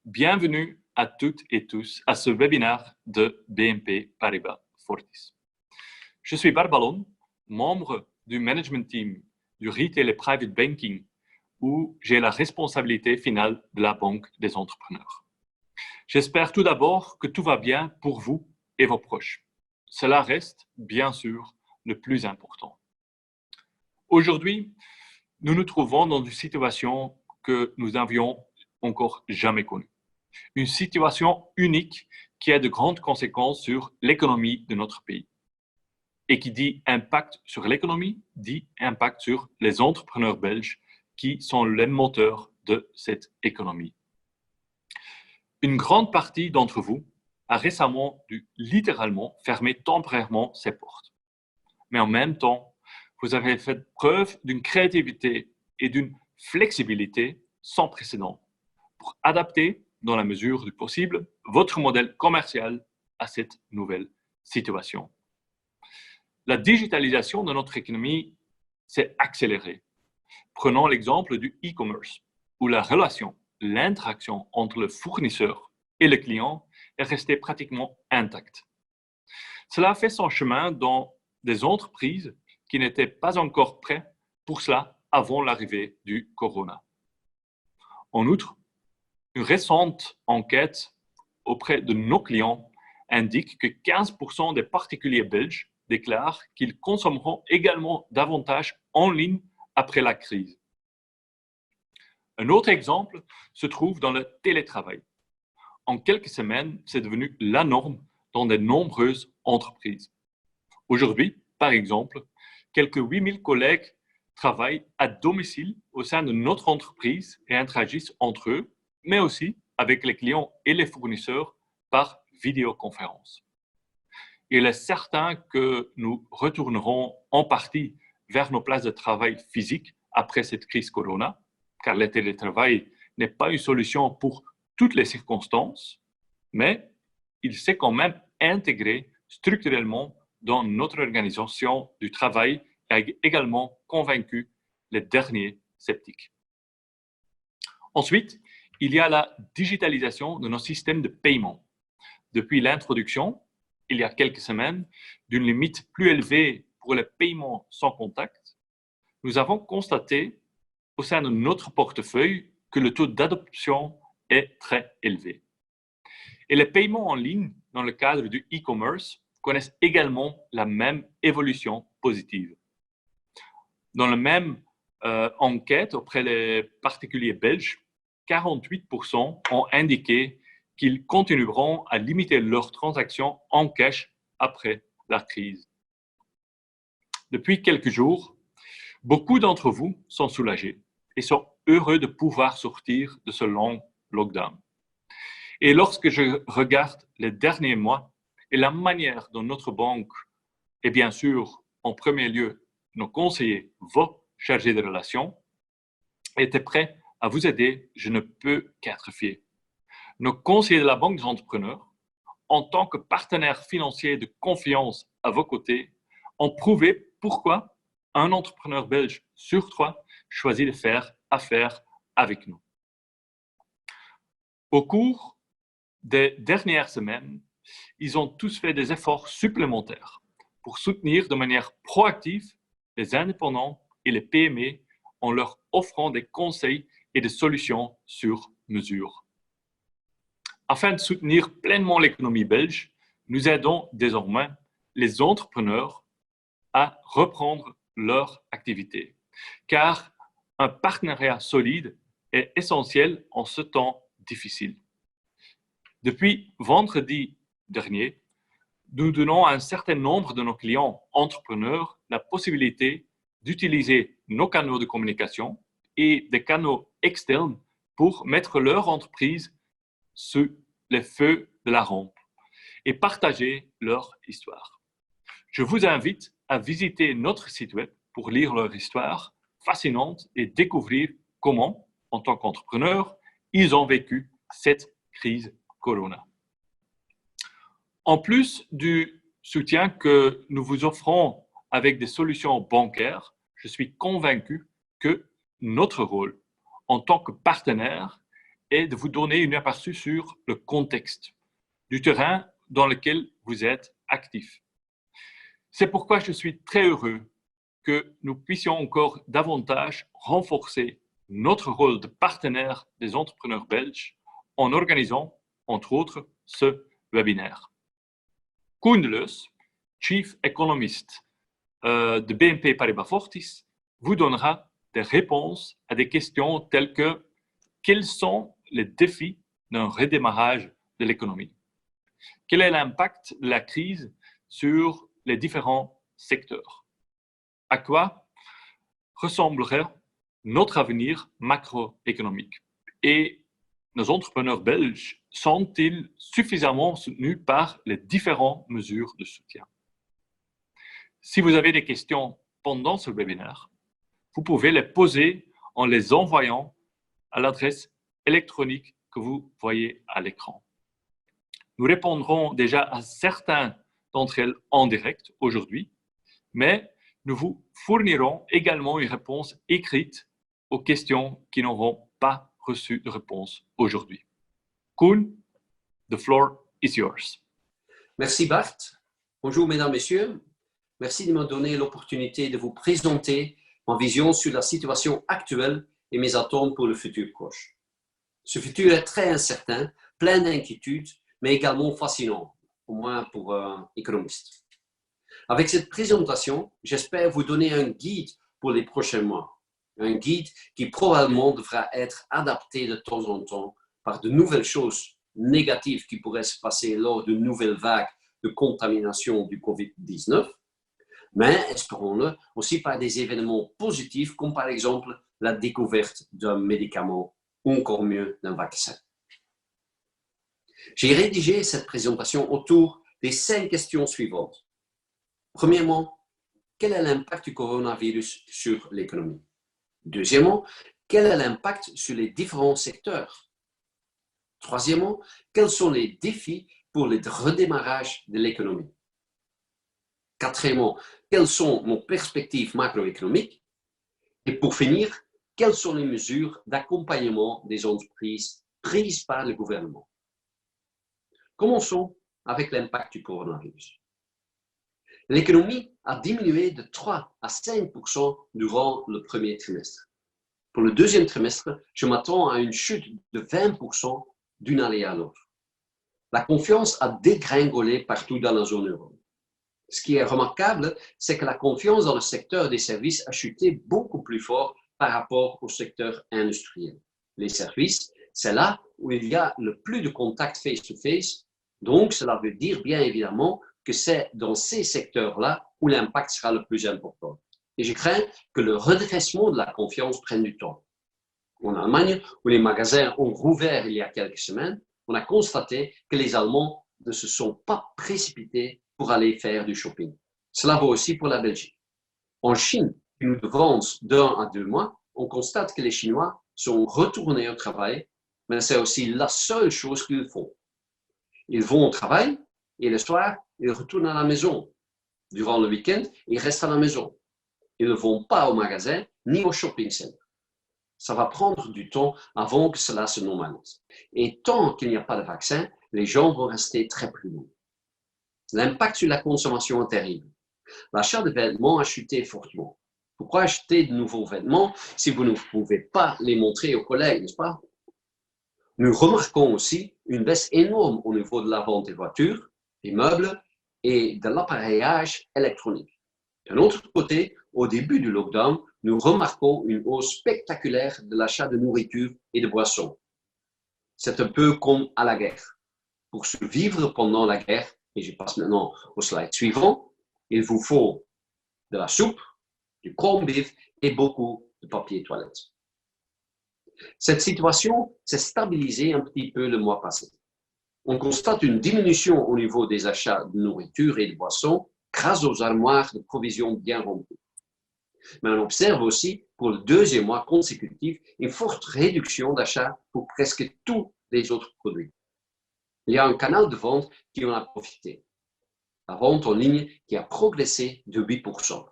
Bienvenue à toutes et tous à ce webinaire de BNP Paribas Fortis. Je suis Barbalon, membre du management team du Retail et Private Banking, où j'ai la responsabilité finale de la Banque des entrepreneurs. J'espère tout d'abord que tout va bien pour vous et vos proches. Cela reste, bien sûr, le plus important. Aujourd'hui, nous nous trouvons dans une situation que nous n'avions encore jamais connue. Une situation unique qui a de grandes conséquences sur l'économie de notre pays. Et qui dit impact sur l'économie, dit impact sur les entrepreneurs belges qui sont les moteurs de cette économie. Une grande partie d'entre vous a récemment dû littéralement fermer temporairement ses portes. Mais en même temps, vous avez fait preuve d'une créativité et d'une flexibilité sans précédent pour adapter, dans la mesure du possible, votre modèle commercial à cette nouvelle situation. La digitalisation de notre économie s'est accélérée. Prenons l'exemple du e-commerce, où la relation, l'interaction entre le fournisseur et le client est restée pratiquement intacte. Cela a fait son chemin dans des entreprises qui n'étaient pas encore prêtes pour cela avant l'arrivée du corona. En outre, une récente enquête auprès de nos clients indique que 15% des particuliers belges déclarent qu'ils consommeront également davantage en ligne après la crise. Un autre exemple se trouve dans le télétravail. En quelques semaines, c'est devenu la norme dans de nombreuses entreprises. Aujourd'hui, par exemple, quelques 8000 collègues travaillent à domicile au sein de notre entreprise et interagissent entre eux, mais aussi avec les clients et les fournisseurs par vidéoconférence. Il est certain que nous retournerons en partie vers nos places de travail physiques après cette crise Corona, car le télétravail n'est pas une solution pour toutes les circonstances, mais il s'est quand même intégré structurellement dans notre organisation du travail et a également convaincu les derniers sceptiques. Ensuite, il y a la digitalisation de nos systèmes de paiement. Depuis l'introduction, il y a quelques semaines, d'une limite plus élevée pour les paiements sans contact, nous avons constaté au sein de notre portefeuille que le taux d'adoption est très élevé. Et les paiements en ligne, dans le cadre du e-commerce, connaissent également la même évolution positive. Dans la même enquête auprès des particuliers belges, 48% ont indiqué qu'ils continueront à limiter leurs transactions en cash après la crise. Depuis quelques jours, beaucoup d'entre vous sont soulagés et sont heureux de pouvoir sortir de ce long lockdown. Et lorsque je regarde les derniers mois et la manière dont notre banque, et bien sûr, en premier lieu, nos conseillers, vos chargés de relations, étaient prêts à vous aider, je ne peux qu'être fier. Nos conseillers de la Banque des entrepreneurs, en tant que partenaires financiers de confiance à vos côtés, ont prouvé pourquoi un entrepreneur belge sur 3 choisit de faire affaire avec nous. Au cours des dernières semaines, ils ont tous fait des efforts supplémentaires pour soutenir de manière proactive les indépendants et les PME en leur offrant des conseils et des solutions sur mesure. Afin de soutenir pleinement l'économie belge, nous aidons désormais les entrepreneurs à reprendre leur activité, car un partenariat solide est essentiel en ce temps difficile. Depuis vendredi dernier, nous donnons à un certain nombre de nos clients entrepreneurs la possibilité d'utiliser nos canaux de communication et des canaux externes pour mettre leur entreprise sous les feux de la rampe et partager leur histoire. Je vous invite à visiter notre site web pour lire leur histoire fascinante et découvrir comment, en tant qu'entrepreneurs, ils ont vécu cette crise Corona. En plus du soutien que nous vous offrons avec des solutions bancaires, je suis convaincu que notre rôle en tant que partenaire est de vous donner une aperçu sur le contexte du terrain dans lequel vous êtes actif. C'est pourquoi je suis très heureux que nous puissions encore davantage renforcer notre rôle de partenaire des entrepreneurs belges en organisant, entre autres, ce webinaire. Koen Deleuze, Chief Economist de BNP Paribas Fortis, vous donnera des réponses à des questions telles que quels sont les défis d'un redémarrage de l'économie? Quel est l'impact de la crise sur les différents secteurs? À quoi ressemblerait notre avenir macroéconomique? Et nos entrepreneurs belges sont-ils suffisamment soutenus par les différentes mesures de soutien? Si vous avez des questions pendant ce webinaire, vous pouvez les poser en les envoyant à l'adresse électronique que vous voyez à l'écran. Nous répondrons déjà à certains d'entre elles en direct aujourd'hui, mais nous vous fournirons également une réponse écrite aux questions qui n'auront pas reçu de réponse aujourd'hui. Koen, the floor is yours. Merci Bart. Bonjour mesdames, messieurs. Merci de me donner l'opportunité de vous présenter ma vision sur la situation actuelle et mes attentes pour le futur proche. Ce futur est très incertain, plein d'inquiétudes, mais également fascinant, au moins pour un économiste. Avec cette présentation, j'espère vous donner un guide pour les prochains mois. Un guide qui probablement devra être adapté de temps en temps par de nouvelles choses négatives qui pourraient se passer lors de nouvelles vagues de contamination du Covid-19, mais espérons-le aussi par des événements positifs comme par exemple la découverte d'un médicament ou encore mieux d'un vaccin. J'ai rédigé cette présentation autour des 5 questions suivantes. Premièrement, quel est l'impact du coronavirus sur l'économie? Deuxièmement, quel est l'impact sur les différents secteurs? Troisièmement, quels sont les défis pour le redémarrage de l'économie? Quatrièmement, quelles sont nos perspectives macroéconomiques? Et pour finir, quelles sont les mesures d'accompagnement des entreprises prises par le gouvernement? Commençons avec l'impact du coronavirus. L'économie a diminué de 3 à 5% durant le premier trimestre. Pour le deuxième trimestre, je m'attends à une chute de 20% d'une année à l'autre. La confiance a dégringolé partout dans la zone euro. Ce qui est remarquable, c'est que la confiance dans le secteur des services a chuté beaucoup plus fort par rapport au secteur industriel. Les services, c'est là où il y a le plus de contacts face-to-face, donc cela veut dire bien évidemment que c'est dans ces secteurs-là où l'impact sera le plus important. Et je crains que le redressement de la confiance prenne du temps. En Allemagne, où les magasins ont rouvert il y a quelques semaines, on a constaté que les Allemands ne se sont pas précipités pour aller faire du shopping. Cela vaut aussi pour la Belgique. En Chine, qui nous devance d'1 à 2 mois, on constate que les Chinois sont retournés au travail, mais c'est aussi la seule chose qu'ils font. Ils vont au travail et le soir, ils retournent à la maison. Durant le week-end, ils restent à la maison. Ils ne vont pas au magasin ni au shopping center. Ça va prendre du temps avant que cela se normalise. Et tant qu'il n'y a pas de vaccin, les gens vont rester très prudents. L'impact sur la consommation est terrible. L'achat de vêtements a chuté fortement. Pourquoi acheter de nouveaux vêtements si vous ne pouvez pas les montrer aux collègues, n'est-ce pas? Nous remarquons aussi une baisse énorme au niveau de la vente des voitures, des meubles et de l'appareillage électronique. D'un autre côté, au début du lockdown, nous remarquons une hausse spectaculaire de l'achat de nourriture et de boissons. C'est un peu comme à la guerre. Pour survivre pendant la guerre, et je passe maintenant au slide suivant, il vous faut de la soupe, du corned beef et beaucoup de papier toilette. Cette situation s'est stabilisée un petit peu le mois passé. On constate une diminution au niveau des achats de nourriture et de boissons grâce aux armoires de provisions bien remplies. Mais on observe aussi, pour le deuxième mois consécutif, une forte réduction d'achats pour presque tous les autres produits. Il y a un canal de vente qui en a profité. La vente en ligne qui a progressé de 8%.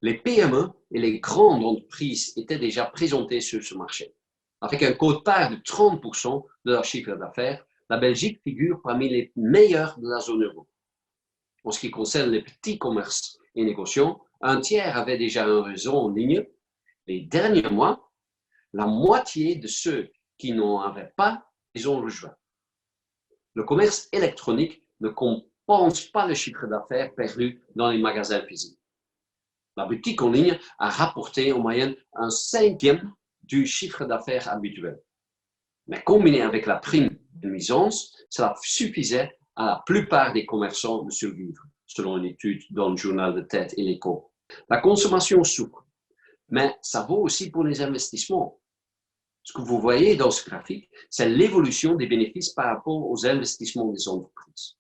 Les PME et les grandes entreprises étaient déjà présentées sur ce marché. Avec un quote-part de 30% de leur chiffre d'affaires, la Belgique figure parmi les meilleurs de la zone euro. En ce qui concerne les petits commerces et négociants, un tiers avait déjà un réseau en ligne. Les derniers mois, la moitié de ceux qui n'en avaient pas, ils ont rejoint. Le commerce électronique ne compense pas le chiffre d'affaires perdu dans les magasins physiques. La boutique en ligne a rapporté en moyenne un cinquième du chiffre d'affaires habituel. Mais combiné avec la prime de nuisance, cela suffisait à la plupart des commerçants de survivre, selon une étude dans le journal de tête et l'Écho. La consommation souffre, mais ça vaut aussi pour les investissements. Ce que vous voyez dans ce graphique, c'est l'évolution des bénéfices par rapport aux investissements des entreprises.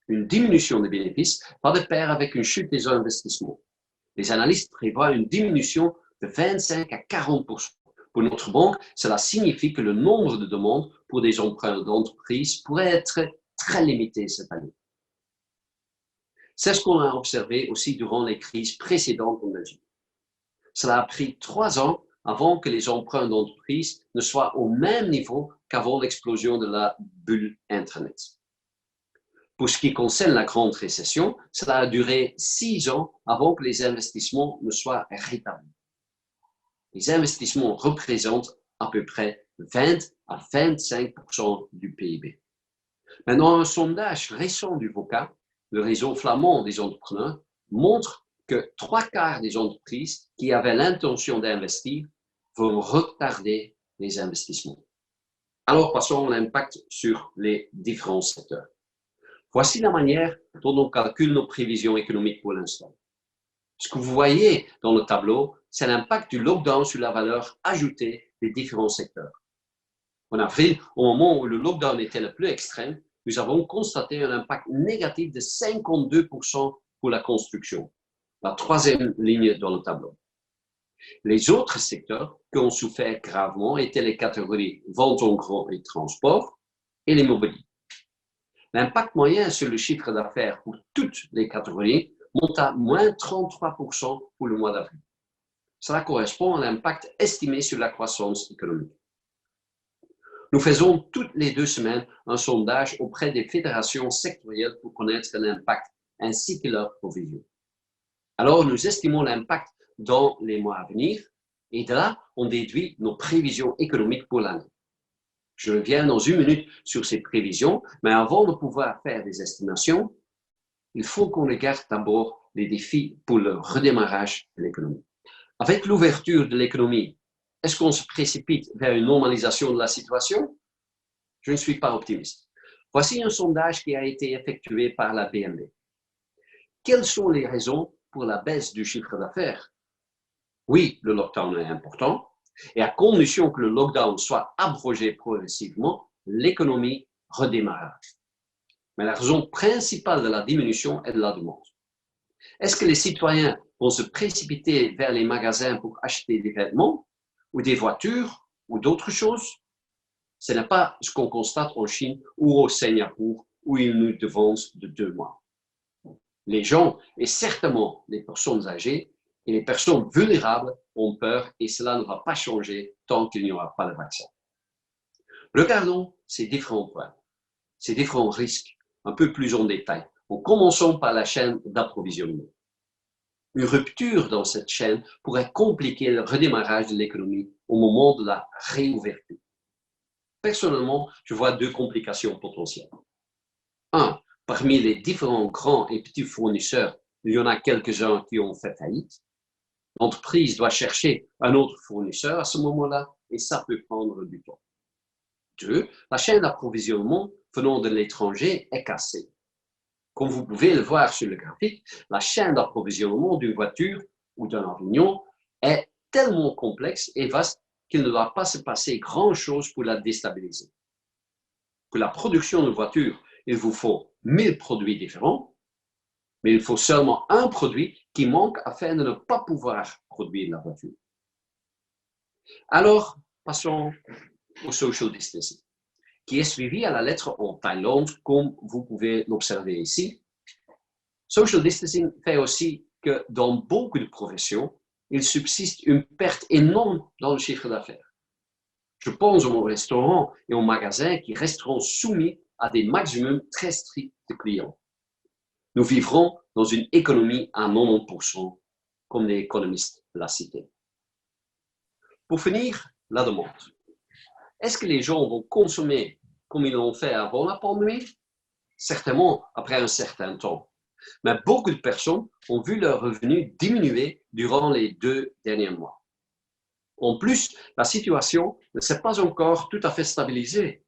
Une diminution des bénéfices va de pair avec une chute des investissements. Les analystes prévoient une diminution de 25 à 40%. Pour notre banque, cela signifie que le nombre de demandes pour des emprunts d'entreprise pourrait être très limité cette année. C'est ce qu'on a observé aussi durant les crises précédentes en Belgique. Cela a pris 3 ans avant que les emprunts d'entreprise ne soient au même niveau qu'avant l'explosion de la bulle Internet. Pour ce qui concerne la grande récession, cela a duré 6 ans avant que les investissements ne soient rétablis. Les investissements représentent à peu près 20 à 25% du PIB. Maintenant, un sondage récent du VOCA, le réseau flamand des entrepreneurs, montre que 3/4 des entreprises qui avaient l'intention d'investir vont retarder les investissements. Alors, passons à l'impact sur les différents secteurs. Voici la manière dont on calcule nos prévisions économiques pour l'instant. Ce que vous voyez dans le tableau, c'est l'impact du lockdown sur la valeur ajoutée des différents secteurs. En avril, au moment où le lockdown était le plus extrême, nous avons constaté un impact négatif de 52% pour la construction, la troisième ligne dans le tableau. Les autres secteurs qui ont souffert gravement étaient les catégories vente en gros et transport et l'immobilier. L'impact moyen sur le chiffre d'affaires pour toutes les catégories monte à moins 33% pour le mois d'avril. Cela correspond à l'impact estimé sur la croissance économique. Nous faisons toutes les 2 semaines un sondage auprès des fédérations sectorielles pour connaître l'impact ainsi que leurs provisions. Alors, nous estimons l'impact dans les mois à venir et de là, on déduit nos prévisions économiques pour l'année. Je reviens dans 1 minute sur ces prévisions, mais avant de pouvoir faire des estimations, il faut qu'on regarde d'abord les défis pour le redémarrage de l'économie. Avec l'ouverture de l'économie, est-ce qu'on se précipite vers une normalisation de la situation? Je ne suis pas optimiste. Voici un sondage qui a été effectué par la BNB. Quelles sont les raisons pour la baisse du chiffre d'affaires? Oui, le lockdown est important, et à condition que le lockdown soit abrogé progressivement, l'économie redémarrera. Mais la raison principale de la diminution est de la demande. Est-ce que les citoyens vont se précipiter vers les magasins pour acheter des vêtements ou des voitures ou d'autres choses? Ce n'est pas ce qu'on constate en Chine ou au Singapour où ils nous devancent de 2 mois. Les gens, et certainement les personnes âgées et les personnes vulnérables, ont peur et cela ne va pas changer tant qu'il n'y aura pas de vaccin. Regardons ces différents points, ces différents risques un peu plus en détail, en commençant par la chaîne d'approvisionnement. Une rupture dans cette chaîne pourrait compliquer le redémarrage de l'économie au moment de la réouverture. Personnellement, je vois 2 complications potentielles. 1, parmi les différents grands et petits fournisseurs, il y en a quelques-uns qui ont fait faillite. L'entreprise doit chercher un autre fournisseur à ce moment-là et ça peut prendre du temps. 2, la chaîne d'approvisionnement venant de l'étranger est cassée. Comme vous pouvez le voir sur le graphique, la chaîne d'approvisionnement d'une voiture ou d'un avion est tellement complexe et vaste qu'il ne doit pas se passer grand-chose pour la déstabiliser. Pour la production de voitures, il vous faut 1000 produits différents, mais il faut seulement un produit qui manque afin de ne pas pouvoir produire la voiture. Alors, passons au social distancing, qui est suivi à la lettre en Thaïlande, comme vous pouvez l'observer ici. Social distancing fait aussi que dans beaucoup de professions, il subsiste une perte énorme dans le chiffre d'affaires. Je pense aux restaurants et aux magasins qui resteront soumis à des maximums très stricts de clients. Nous vivrons dans une économie à 90%, comme l'économiste l'a cité. Pour finir, la demande. Est-ce que les gens vont consommer comme ils l'ont fait avant la pandémie? Certainement après un certain temps. Mais beaucoup de personnes ont vu leurs revenus diminuer durant les 2 derniers mois. En plus, la situation ne s'est pas encore tout à fait stabilisée.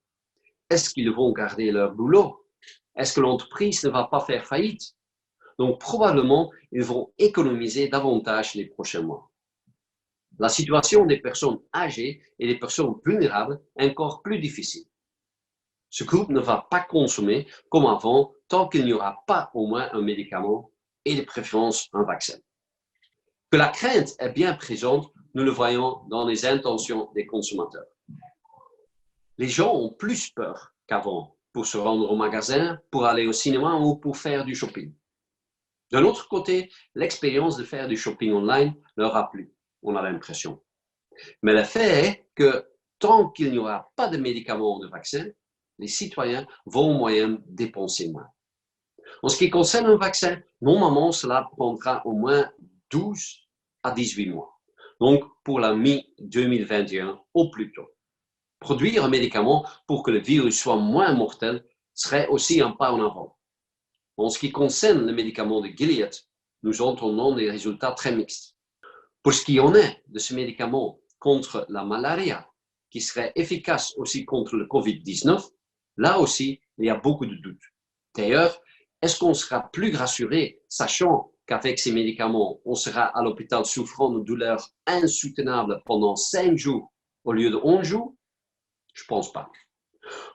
Est-ce qu'ils vont garder leur boulot? Est-ce que l'entreprise ne va pas faire faillite? Donc, probablement, ils vont économiser davantage les prochains mois. La situation des personnes âgées et des personnes vulnérables est encore plus difficile. Ce groupe ne va pas consommer comme avant tant qu'il n'y aura pas au moins un médicament et de préférence un vaccin. Que la crainte est bien présente, nous le voyons dans les intentions des consommateurs. Les gens ont plus peur qu'avant pour se rendre au magasin, pour aller au cinéma ou pour faire du shopping. D'un autre côté, l'expérience de faire du shopping online leur a plu, on a l'impression. Mais le fait est que tant qu'il n'y aura pas de médicaments ou de vaccins, les citoyens vont en moyenne dépenser moins. En ce qui concerne un vaccin, normalement, cela prendra au moins 12 à 18 mois. Donc, pour la mi-2021 au plus tôt. Produire un médicament pour que le virus soit moins mortel serait aussi un pas en avant. En ce qui concerne le médicament de Gilead, nous entendons des résultats très mixtes. Pour ce qui en est de ce médicament contre la malaria, qui serait efficace aussi contre le COVID-19, là aussi, il y a beaucoup de doutes. D'ailleurs, est-ce qu'on sera plus rassuré, sachant qu'avec ces médicaments, on sera à l'hôpital souffrant de douleurs insoutenables pendant 5 jours au lieu de 11 jours? Je ne pense pas.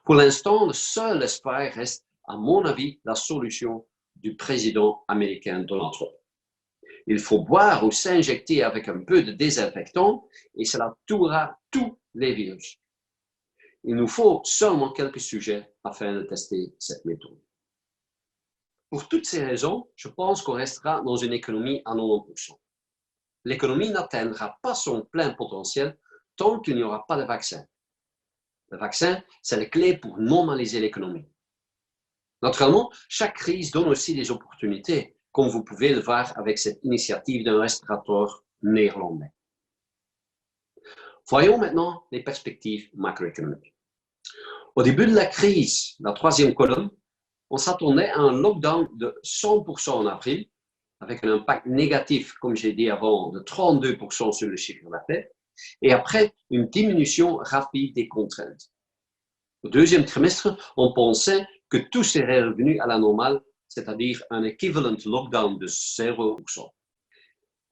Pour l'instant, le seul espoir reste, à mon avis, la solution du président américain Donald Trump. Il faut boire ou s'injecter avec un peu de désinfectant et cela tuera tous les virus. Il nous faut seulement quelques sujets afin de tester cette méthode. Pour toutes ces raisons, je pense qu'on restera dans une économie à 90%. L'économie n'atteindra pas son plein potentiel tant qu'il n'y aura pas de vaccin. Le vaccin, c'est la clé pour normaliser l'économie. Naturellement, chaque crise donne aussi des opportunités, comme vous pouvez le voir avec cette initiative d'un restaurateur néerlandais. Voyons maintenant les perspectives macroéconomiques. Au début de la crise, la troisième colonne, on s'attendait à un lockdown de 100% en avril, avec un impact négatif, comme j'ai dit avant, de 32% sur le chiffre d'affaires, et après une diminution rapide des contraintes. Au deuxième trimestre, on pensait que tout serait revenu à la normale, c'est-à-dire un équivalent lockdown de 0%.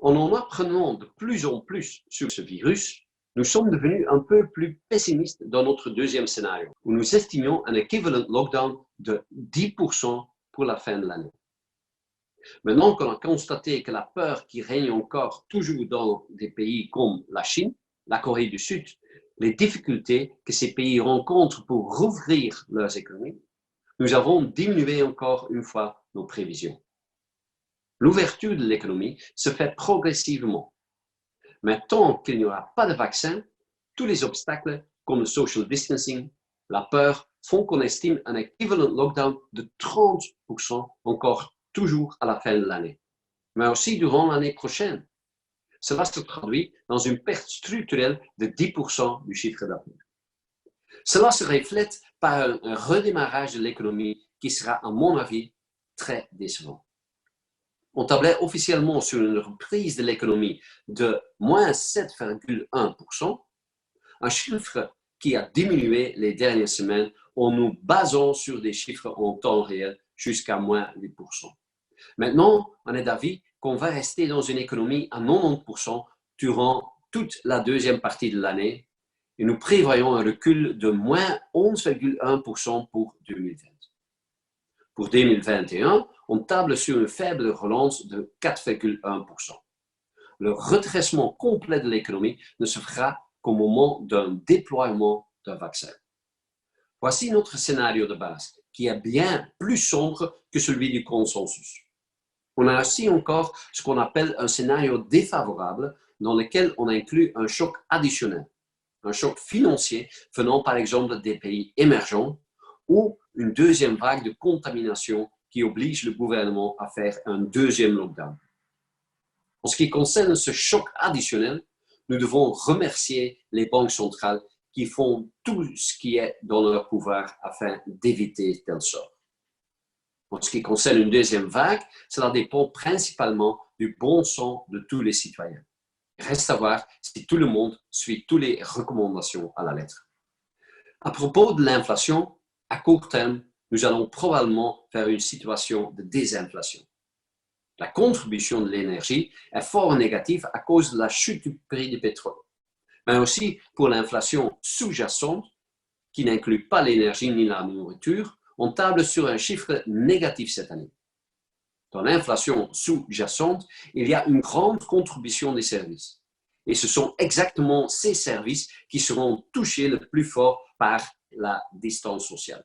En apprenant de plus en plus sur ce virus, nous sommes devenus un peu plus pessimistes dans notre deuxième scénario, où nous estimions un équivalent lockdown de 10% pour la fin de l'année. Maintenant qu'on a constaté que la peur qui règne encore toujours dans des pays comme la Chine, la Corée du Sud, les difficultés que ces pays rencontrent pour rouvrir leurs économies, nous avons diminué encore une fois nos prévisions. L'ouverture de l'économie se fait progressivement. Mais tant qu'il n'y aura pas de vaccin, tous les obstacles comme le social distancing, la peur, font qu'on estime un équivalent lockdown de 30% encore toujours à la fin de l'année, mais aussi durant l'année prochaine. Cela se traduit dans une perte structurelle de 10% du chiffre d'affaires. Cela se reflète par un redémarrage de l'économie qui sera, à mon avis, très décevant. On tablait officiellement sur une reprise de l'économie de moins 7,1%, un chiffre qui a diminué les dernières semaines en nous basant sur des chiffres en temps réel jusqu'à moins 8%. Maintenant, on est d'avis qu'on va rester dans une économie à 90% durant toute la deuxième partie de l'année et nous prévoyons un recul de moins 11,1% pour 2020. Pour 2021, on table sur une faible relance de 4,1%. Le redressement complet de l'économie ne se fera qu'au moment d'un déploiement d'un vaccin. Voici notre scénario de base, qui est bien plus sombre que celui du consensus. On a aussi encore ce qu'on appelle un scénario défavorable dans lequel on inclut un choc additionnel, un choc financier venant par exemple des pays émergents ou une deuxième vague de contamination qui oblige le gouvernement à faire un deuxième lockdown. En ce qui concerne ce choc additionnel, nous devons remercier les banques centrales qui font tout ce qui est dans leur pouvoir afin d'éviter tel sort. En ce qui concerne une deuxième vague, cela dépend principalement du bon sens de tous les citoyens. Il reste à voir si tout le monde suit toutes les recommandations à la lettre. À propos de l'inflation, à court terme, nous allons probablement vers une situation de désinflation. La contribution de l'énergie est fort négative à cause de la chute du prix du pétrole, mais aussi pour l'inflation sous-jacente, qui n'inclut pas l'énergie ni la nourriture. On table sur un chiffre négatif cette année. Dans l'inflation sous-jacente, il y a une grande contribution des services. Et ce sont exactement ces services qui seront touchés le plus fort par la distance sociale.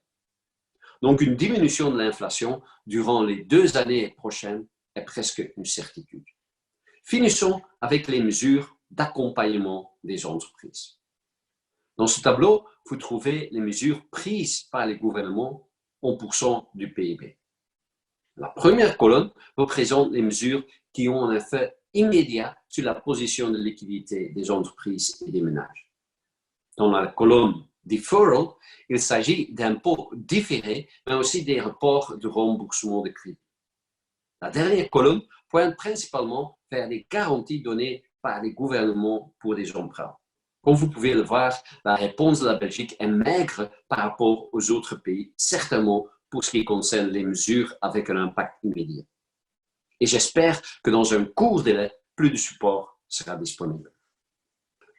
Donc, une diminution de l'inflation durant les 2 années prochaines est presque une certitude. Finissons avec les mesures d'accompagnement des entreprises. Dans ce tableau, vous trouvez les mesures prises par les gouvernements en pourcent du PIB. La première colonne représente les mesures qui ont un effet immédiat sur la position de liquidité des entreprises et des ménages. Dans la colonne deferral, il s'agit d'impôts différés, mais aussi des reports de remboursement de crédit. La dernière colonne pointe principalement vers les garanties données par les gouvernements pour des emprunts. Comme vous pouvez le voir, la réponse de la Belgique est maigre par rapport aux autres pays, certainement pour ce qui concerne les mesures avec un impact immédiat. Et j'espère que dans un court délai, plus de support sera disponible.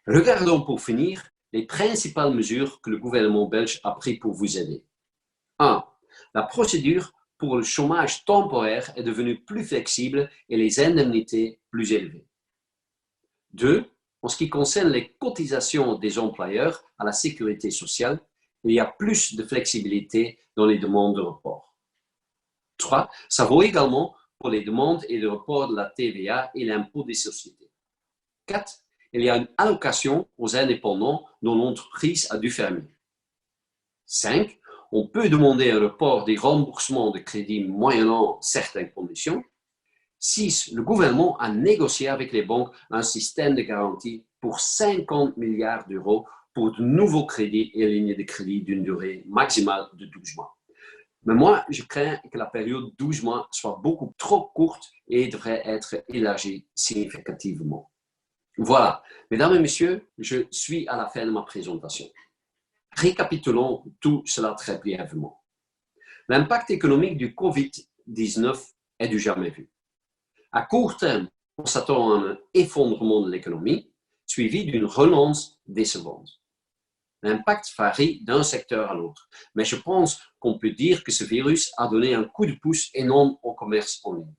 Regardons pour finir les principales mesures que le gouvernement belge a prises pour vous aider. 1. La procédure pour le chômage temporaire est devenue plus flexible et les indemnités plus élevées. 2. En ce qui concerne les cotisations des employeurs à la sécurité sociale, il y a plus de flexibilité dans les demandes de report. 3. Ça vaut également pour les demandes et le report de la TVA et l'impôt des sociétés. 4. Il y a une allocation aux indépendants dont l'entreprise a dû fermer. 5. On peut demander un report des remboursements de crédit moyennant certaines conditions. 6. Le gouvernement a négocié avec les banques un système de garantie pour 50 milliards d'euros pour de nouveaux crédits et lignes de crédit d'une durée maximale de 12 mois. Mais moi, je crains que la période 12 mois soit beaucoup trop courte et devrait être élargie significativement. Voilà, mesdames et messieurs, je suis à la fin de ma présentation. Récapitulons tout cela très brièvement. L'impact économique du COVID-19 est du jamais vu. À court terme, on s'attend à un effondrement de l'économie, suivi d'une relance décevante. L'impact varie d'un secteur à l'autre, mais je pense qu'on peut dire que ce virus a donné un coup de pouce énorme au commerce en ligne.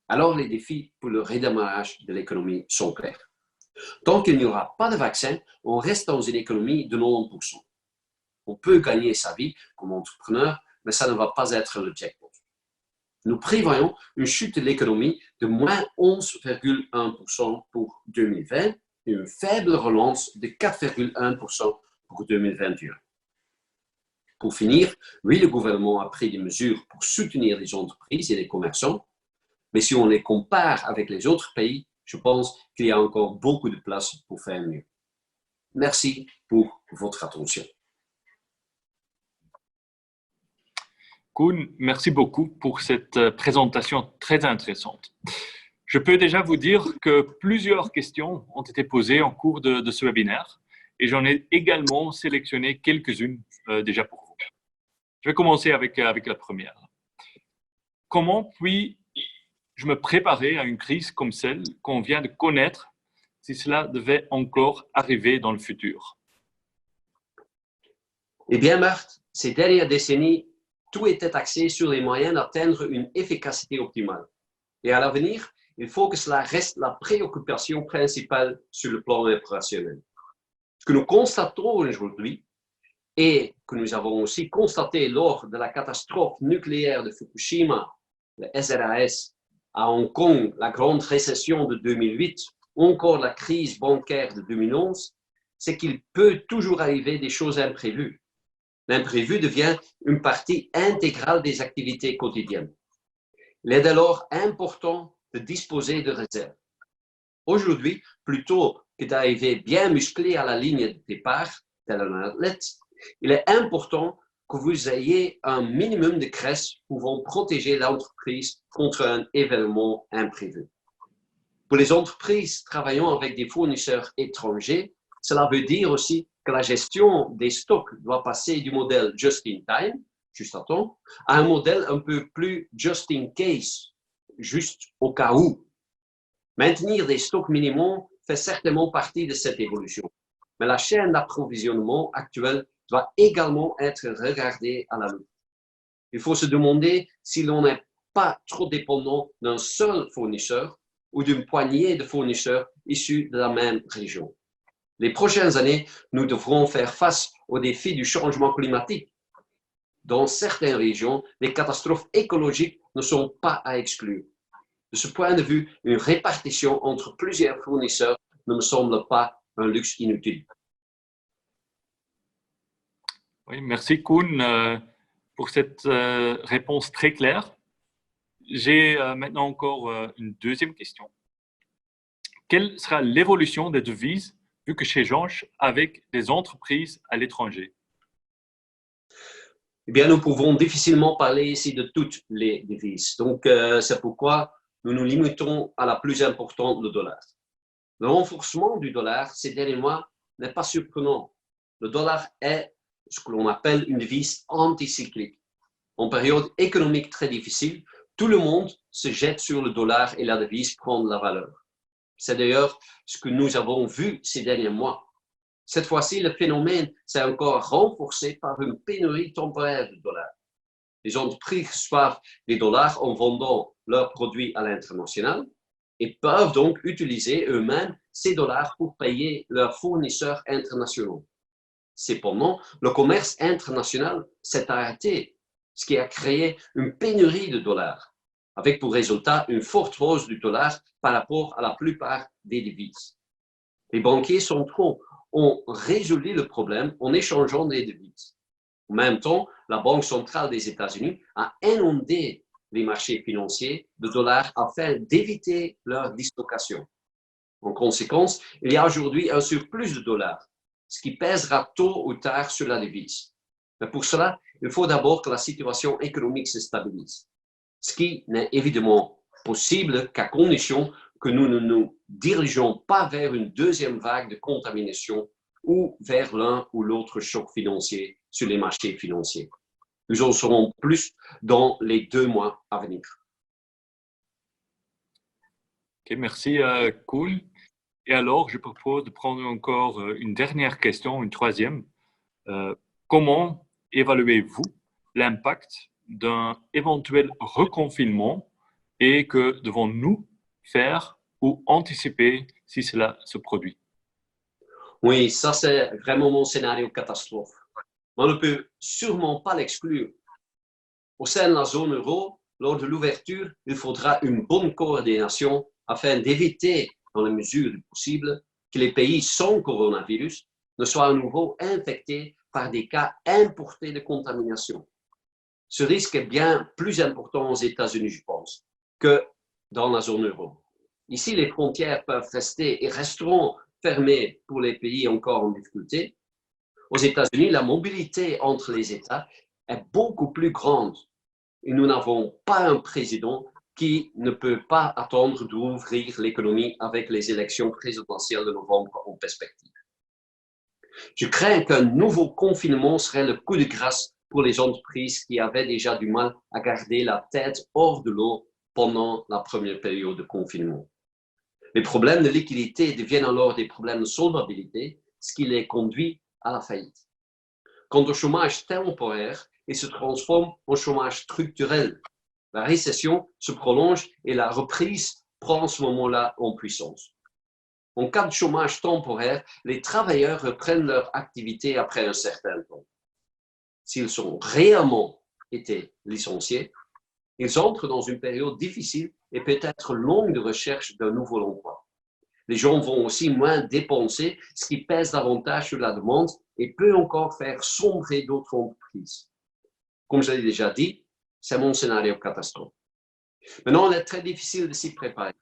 Alors les défis pour le redémarrage de l'économie sont clairs. Tant qu'il n'y aura pas de vaccin, on reste dans une économie de 90%. On peut gagner sa vie comme entrepreneur, mais ça ne va pas être le jackpot. Nous prévoyons une chute de l'économie de moins 11,1% pour 2020 et une faible relance de 4,1% pour 2021. Pour finir, oui, le gouvernement a pris des mesures pour soutenir les entreprises et les commerçants, mais si on les compare avec les autres pays, je pense qu'il y a encore beaucoup de place pour faire mieux. Merci pour votre attention. Koen, merci beaucoup pour cette présentation très intéressante. Je peux déjà vous dire que plusieurs questions ont été posées en cours de ce webinaire et j'en ai également sélectionné quelques-unes déjà pour vous. Je vais commencer avec la première. Comment puis-je me préparer à une crise comme celle qu'on vient de connaître si cela devait encore arriver dans le futur? Eh bien, Marthe, ces dernières décennies, tout était axé sur les moyens d'atteindre une efficacité optimale. Et à l'avenir, il faut que cela reste la préoccupation principale sur le plan opérationnel. Ce que nous constatons aujourd'hui et que nous avons aussi constaté lors de la catastrophe nucléaire de Fukushima, le SRAS, à Hong Kong, la grande récession de 2008, ou encore la crise bancaire de 2011, c'est qu'il peut toujours arriver des choses imprévues. L'imprévu devient une partie intégrale des activités quotidiennes. Il est alors important de disposer de réserves. Aujourd'hui, plutôt que d'arriver bien musclé à la ligne de départ, tel un athlète, il est important que vous ayez un minimum de caisse pouvant protéger l'entreprise contre un événement imprévu. Pour les entreprises travaillant avec des fournisseurs étrangers, cela veut dire aussi que la gestion des stocks doit passer du modèle just-in-time, juste à temps, à un modèle un peu plus just-in-case, juste au cas où. Maintenir des stocks minimums fait certainement partie de cette évolution, mais la chaîne d'approvisionnement actuelle doit également être regardée à la loupe. Il faut se demander si l'on n'est pas trop dépendant d'un seul fournisseur ou d'une poignée de fournisseurs issus de la même région. Les prochaines années, nous devrons faire face aux défis du changement climatique. Dans certaines régions, les catastrophes écologiques ne sont pas à exclure. De ce point de vue, une répartition entre plusieurs fournisseurs ne me semble pas un luxe inutile. Oui, merci Koen pour cette réponse très claire. J'ai maintenant encore une deuxième question. Quelle sera l'évolution des devises vu que j'échange avec des entreprises à l'étranger? Eh bien, nous pouvons difficilement parler ici de toutes les devises. Donc, c'est pourquoi nous nous limitons à la plus importante, le dollar. Le renforcement du dollar ces derniers mois n'est pas surprenant. Le dollar est ce que l'on appelle une devise anticyclique. En période économique très difficile, tout le monde se jette sur le dollar et la devise prend de la valeur. C'est d'ailleurs ce que nous avons vu ces derniers mois. Cette fois-ci, le phénomène s'est encore renforcé par une pénurie temporaire de dollars. Les entreprises reçoivent des dollars en vendant leurs produits à l'international et peuvent donc utiliser eux-mêmes ces dollars pour payer leurs fournisseurs internationaux. Cependant, le commerce international s'est arrêté, ce qui a créé une pénurie de dollars, avec pour résultat une forte hausse du dollar par rapport à la plupart des devises. Les banquiers centraux ont résolu le problème en échangeant des devises. En même temps, la Banque centrale des États-Unis a inondé les marchés financiers de dollars afin d'éviter leur dislocation. En conséquence, il y a aujourd'hui un surplus de dollars, ce qui pèsera tôt ou tard sur la devise. Mais pour cela, il faut d'abord que la situation économique se stabilise, ce qui n'est évidemment possible qu'à condition que nous ne nous dirigeons pas vers une deuxième vague de contamination ou vers l'un ou l'autre choc financier sur les marchés financiers. Nous en saurons plus dans les 2 mois à venir. Ok, merci, cool. Et alors, je propose de prendre encore une dernière question, une troisième. Comment évaluez-vous l'impact d'un éventuel reconfinement et que devons-nous faire ou anticiper si cela se produit? Oui, ça c'est vraiment mon scénario catastrophe. On ne peut sûrement pas l'exclure. Au sein de la zone euro, lors de l'ouverture, il faudra une bonne coordination afin d'éviter, dans la mesure du possible, que les pays sans coronavirus ne soient à nouveau infectés par des cas importés de contamination. Ce risque est bien plus important aux États-Unis, je pense, que dans la zone euro. Ici, les frontières peuvent rester et resteront fermées pour les pays encore en difficulté. Aux États-Unis, la mobilité entre les États est beaucoup plus grande et nous n'avons pas un président qui ne peut pas attendre d'ouvrir l'économie avec les élections présidentielles de novembre en perspective. Je crains qu'un nouveau confinement serait le coup de grâce pour les entreprises qui avaient déjà du mal à garder la tête hors de l'eau pendant la première période de confinement. Les problèmes de liquidité deviennent alors des problèmes de solvabilité, ce qui les conduit à la faillite. Quant au chômage temporaire, il se transforme en chômage structurel. La récession se prolonge et la reprise prend ce moment-là en puissance. En cas de chômage temporaire, les travailleurs reprennent leur activité après un certain temps. S'ils ont réellement été licenciés, ils entrent dans une période difficile et peut-être longue de recherche d'un nouveau emploi. Les gens vont aussi moins dépenser, ce qui pèse davantage sur la demande et peut encore faire sombrer d'autres entreprises. Comme je l'ai déjà dit, c'est mon scénario catastrophe. Maintenant, il est très difficile de s'y préparer.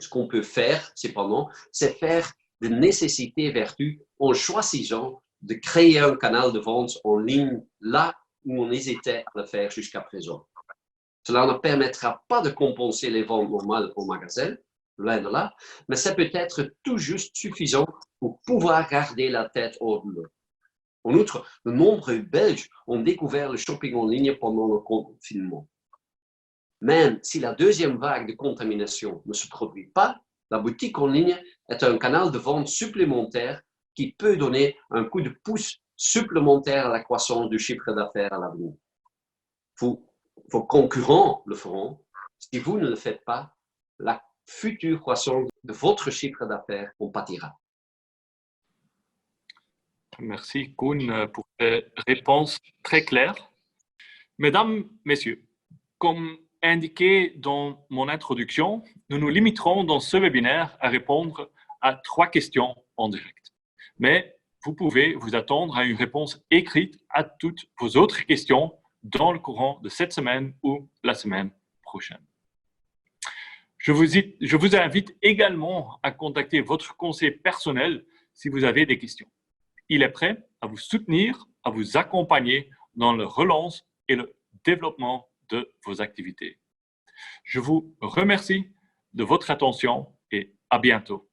Ce qu'on peut faire, cependant, c'est faire de nécessité vertu en choisissant de créer un canal de vente en ligne là où on hésitait à le faire jusqu'à présent. Cela ne permettra pas de compenser les ventes normales au magasin, loin de là, mais c'est peut-être tout juste suffisant pour pouvoir garder la tête hors de l'eau. En outre, de nombreux Belges ont découvert le shopping en ligne pendant le confinement. Même si la deuxième vague de contamination ne se produit pas, la boutique en ligne est un canal de vente supplémentaire qui peut donner un coup de pouce supplémentaire à la croissance du chiffre d'affaires à l'avenir. Vos concurrents le feront. Si vous ne le faites pas, la future croissance de votre chiffre d'affaires en pâtira. Merci, Koen, pour ces réponses très claires. Mesdames, Messieurs, comme indiqué dans mon introduction, nous nous limiterons dans ce webinaire à répondre à 3 questions en direct. Mais vous pouvez vous attendre à une réponse écrite à toutes vos autres questions dans le courant de cette semaine ou la semaine prochaine. Je vous invite également à contacter votre conseiller personnel si vous avez des questions. Il est prêt à vous soutenir, à vous accompagner dans la relance et le développement de vos activités. Je vous remercie de votre attention et à bientôt.